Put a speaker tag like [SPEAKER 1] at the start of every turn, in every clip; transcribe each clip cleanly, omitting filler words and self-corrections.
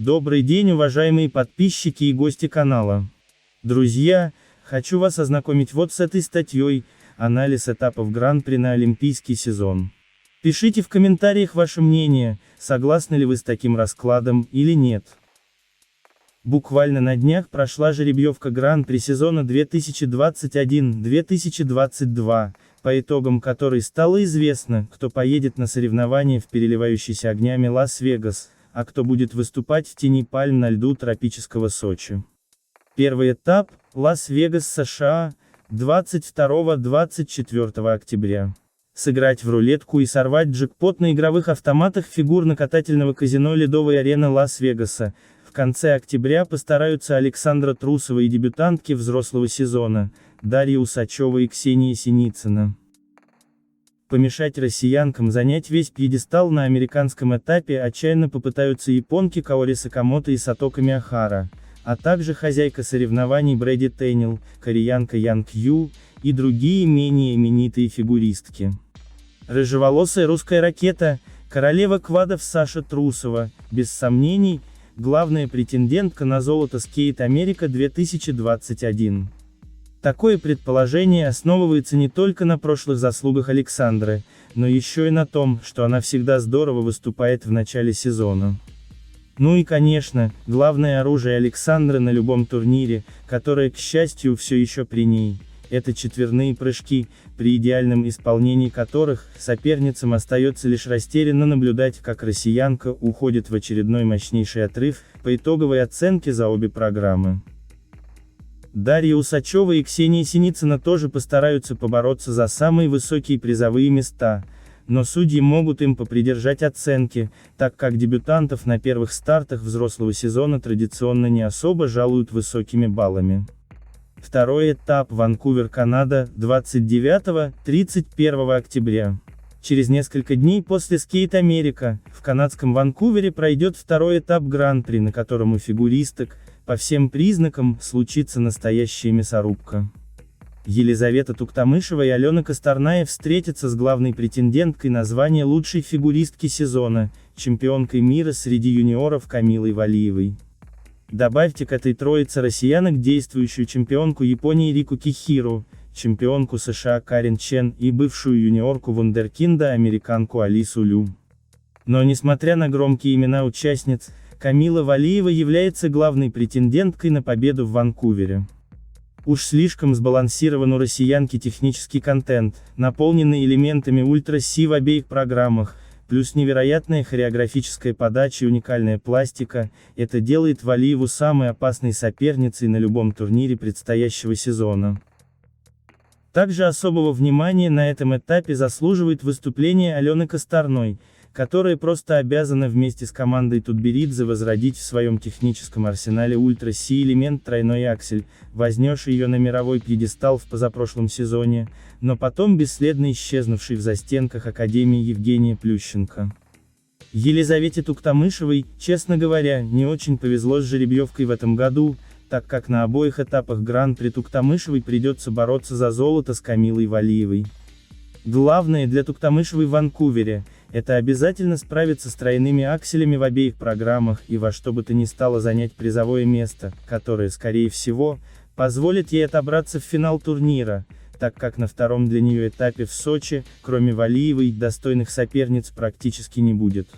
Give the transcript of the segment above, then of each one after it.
[SPEAKER 1] Добрый день, уважаемые подписчики и гости канала. Друзья, хочу вас ознакомить вот с этой статьей, анализ этапов Гран-при на олимпийский сезон. Пишите в комментариях ваше мнение, согласны ли вы с таким раскладом или нет. Буквально на днях прошла жеребьевка Гран-при сезона 2021-2022, по итогам которой стало известно, кто поедет на соревнования в переливающийся огнями Лас-Вегас, а кто будет выступать в тени пальм на льду тропического Сочи. Первый этап – Лас-Вегас, США, 22-24 октября. Сыграть в рулетку и сорвать джекпот на игровых автоматах фигурно-катательного казино «Ледовая арена» Лас-Вегаса. В конце октября постараются Александра Трусова и дебютантки взрослого сезона, Дарья Усачева и Ксения Синицына. Помешать россиянкам занять весь пьедестал на американском этапе отчаянно попытаются японки Каори Сакамото и Сатока Миохара, а также хозяйка соревнований Брэди Тейнил, кореянка Ян Кью, и другие менее именитые фигуристки. Рыжеволосая русская ракета, королева квадов Саша Трусова, без сомнений, главная претендентка на золото Skate America 2021. Такое предположение основывается не только на прошлых заслугах Александры, но еще и на том, что она всегда здорово выступает в начале сезона. Ну и конечно, главное оружие Александры на любом турнире, которое, к счастью, все еще при ней, это четверные прыжки, при идеальном исполнении которых, соперницам остается лишь растерянно наблюдать, как россиянка уходит в очередной мощнейший отрыв, по итоговой оценке за обе программы. Дарья Усачева и Ксения Синицына тоже постараются побороться за самые высокие призовые места, но судьи могут им попридержать оценки, так как дебютантов на первых стартах взрослого сезона традиционно не особо жалуют высокими баллами. Второй этап Ванкувер, Канада, 29-31 октября. Через несколько дней после Skate America, в канадском Ванкувере пройдет второй этап Гран-при, на котором у фигуристок, по всем признакам, случится настоящая мясорубка. Елизавета Туктамышева и Алена Косторная встретятся с главной претенденткой на звание лучшей фигуристки сезона, чемпионкой мира среди юниоров Камилой Валиевой. Добавьте к этой троице россиянок действующую чемпионку Японии Рику Кихиру, чемпионку США Карен Чен и бывшую юниорку вундеркинда американку Алису Лю. Но несмотря на громкие имена участниц, Камила Валиева является главной претенденткой на победу в Ванкувере. Уж слишком сбалансирован у россиянки технический контент, наполненный элементами ультра-си в обеих программах, плюс невероятная хореографическая подача и уникальная пластика, это делает Валиеву самой опасной соперницей на любом турнире предстоящего сезона. Также особого внимания на этом этапе заслуживает выступление Алены Косторной, которая просто обязана вместе с командой Тутберидзе возродить в своем техническом арсенале ультра-си элемент тройной аксель, вознесший ее на мировой пьедестал в позапрошлом сезоне, но потом бесследно исчезнувший в застенках Академии Евгения Плющенко. Елизавете Туктамышевой, честно говоря, не очень повезло с жеребьевкой в этом году, так как на обоих этапах Гран-при Туктамышевой придется бороться за золото с Камилой Валиевой. Главное для Туктамышевой в Ванкувере – это обязательно справиться с тройными акселями в обеих программах и во что бы то ни стало занять призовое место, которое, скорее всего, позволит ей отобраться в финал турнира, так как на втором для нее этапе в Сочи, кроме Валиевой, достойных соперниц практически не будет.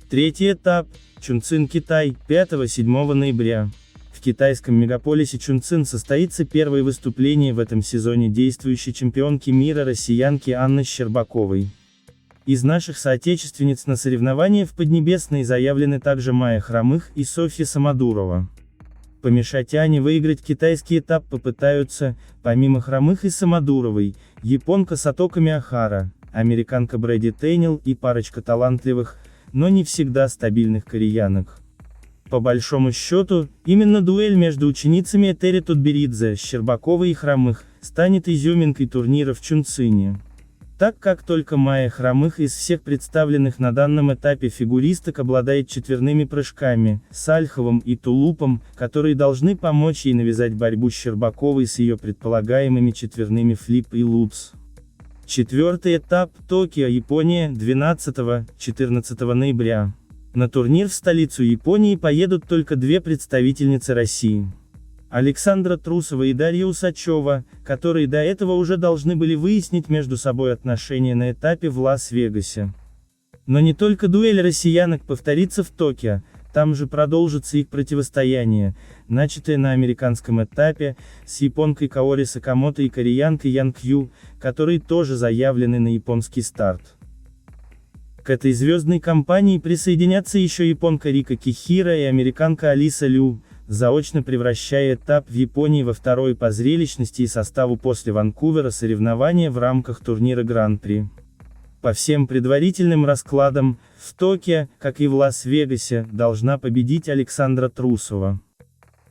[SPEAKER 1] Третий этап – Чунцин, Китай, 5-7 ноября. В китайском мегаполисе Чунцин состоится первое выступление в этом сезоне действующей чемпионки мира россиянки Анны Щербаковой. Из наших соотечественниц на соревнования в Поднебесной заявлены также Майя Хромых и Софья Самодурова. Помешать Ане выиграть китайский этап попытаются, помимо Хромых и Самодуровой, японка Сатока Миохара, американка Брэди Тейнил и парочка талантливых, но не всегда стабильных кореянок. По большому счету, именно дуэль между ученицами Этери Тутберидзе, Щербаковой и Хромых, станет изюминкой турнира в Чунцине. Так как только Майя Хромых из всех представленных на данном этапе фигуристок обладает четверными прыжками, сальховым и тулупом, которые должны помочь ей навязать борьбу с Щербаковой с ее предполагаемыми четверными флип и лутс. Четвертый этап, Токио, Япония, 12-14 ноября. На турнир в столицу Японии поедут только две представительницы России. Александра Трусова и Дарья Усачева, которые до этого уже должны были выяснить между собой отношения на этапе в Лас-Вегасе. Но не только дуэль россиянок повторится в Токио, там же продолжится их противостояние, начатое на американском этапе, с японкой Каори Сакамото и кореянкой Ян Кью, которые тоже заявлены на японский старт. К этой звездной компании присоединятся еще японка Рика Кихира и американка Алиса Лю, заочно превращая этап в Японии во второй по зрелищности и составу после Ванкувера соревнования в рамках турнира Гран-при. По всем предварительным раскладам, в Токио, как и в Лас-Вегасе, должна победить Александра Трусова.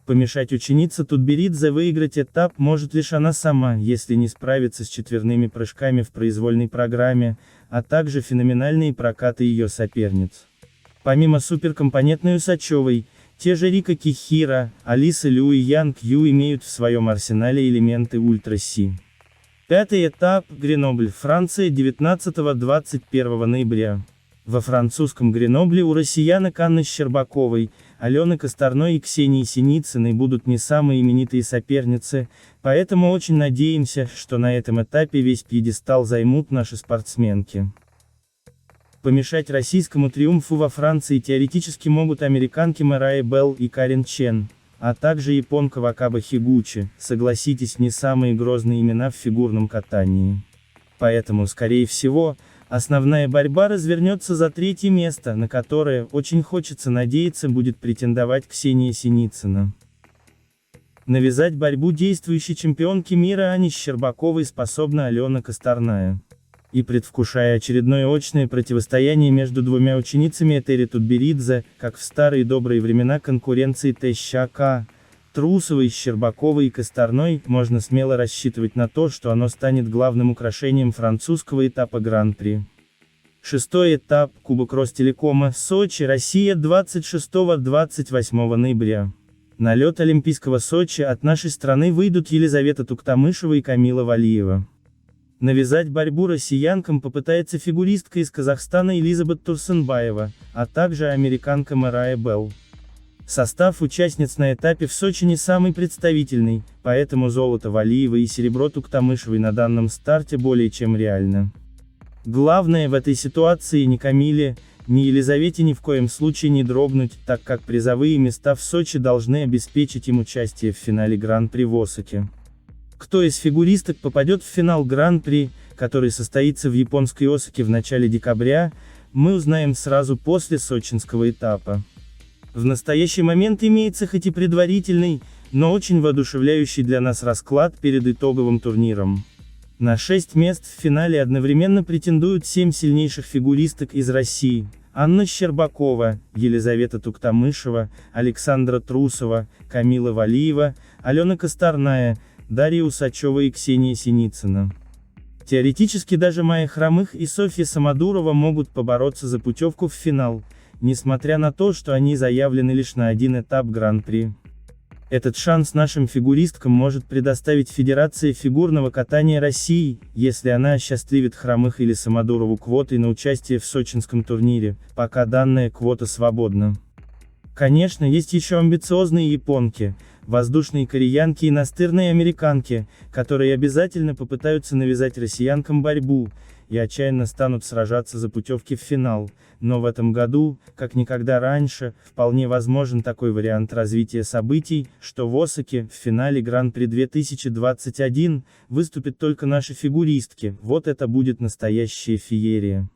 [SPEAKER 1] Помешать ученице Тутберидзе выиграть этап может лишь она сама, если не справится с четверными прыжками в произвольной программе, а также феноменальные прокаты ее соперниц. Помимо суперкомпонентной Усачевой, те же Рика Кихира, Алиса Лю и Ян Кью имеют в своем арсенале элементы ультра-Си. Пятый этап, Гренобль, Франция, 19-21 ноября. Во французском Гренобле у россиянок Анны Щербаковой, Алены Косторной и Ксении Синицыной будут не самые именитые соперницы, поэтому очень надеемся, что на этом этапе весь пьедестал займут наши спортсменки. Помешать российскому триумфу во Франции теоретически могут американки Мэрайа Белл и Карен Чен, а также японка Вакаба Хигучи, согласитесь, не самые грозные имена в фигурном катании. Поэтому, скорее всего, основная борьба развернется за третье место, на которое, очень хочется надеяться, будет претендовать Ксения Синицына. Навязать борьбу действующей чемпионке мира Ане Щербаковой способна Алена Косторная. И предвкушая очередное очное противостояние между двумя ученицами Этери Тутберидзе, как в старые добрые времена конкуренции ТЩК, Трусовой, Щербаковой и Косторной, можно смело рассчитывать на то, что оно станет главным украшением французского этапа Гран-при. Шестой этап, Кубок Ростелекома, Сочи, Россия, 26-28 ноября. На лед Олимпийского Сочи от нашей страны выйдут Елизавета Туктамышева и Камила Валиева. Навязать борьбу россиянкам попытается фигуристка из Казахстана Элизабет Турсынбаева, а также американка Мэрайа Белл. Состав участниц на этапе в Сочи не самый представительный, поэтому золото Валиевой и серебро Туктамышевой на данном старте более чем реально. Главное в этой ситуации ни Камиле, ни Елизавете ни в коем случае не дрогнуть, так как призовые места в Сочи должны обеспечить им участие в финале Гран-при в Осаке. Кто из фигуристок попадет в финал Гран-при, который состоится в японской Осаке в начале декабря, мы узнаем сразу после сочинского этапа. В настоящий момент имеется хоть и предварительный, но очень воодушевляющий для нас расклад перед итоговым турниром. На 6 мест в финале одновременно претендуют 7 сильнейших фигуристок из России: Анна Щербакова, Елизавета Туктамышева, Александра Трусова, Камила Валиева, Алена Косторная, Дарья Усачева и Ксения Синицына. Теоретически даже Майя Хромых и Софья Самодурова могут побороться за путевку в финал, несмотря на то, что они заявлены лишь на один этап Гран-при. Этот шанс нашим фигуристкам может предоставить Федерация фигурного катания России, если она осчастливит Хромых или Самодурову квотой на участие в сочинском турнире, пока данная квота свободна. Конечно, есть еще амбициозные японки, воздушные кореянки и настырные американки, которые обязательно попытаются навязать россиянкам борьбу, и отчаянно станут сражаться за путевки в финал, но в этом году, как никогда раньше, вполне возможен такой вариант развития событий, что в Осаке, в финале Гран-при 2021, выступят только наши фигуристки, вот это будет настоящая феерия.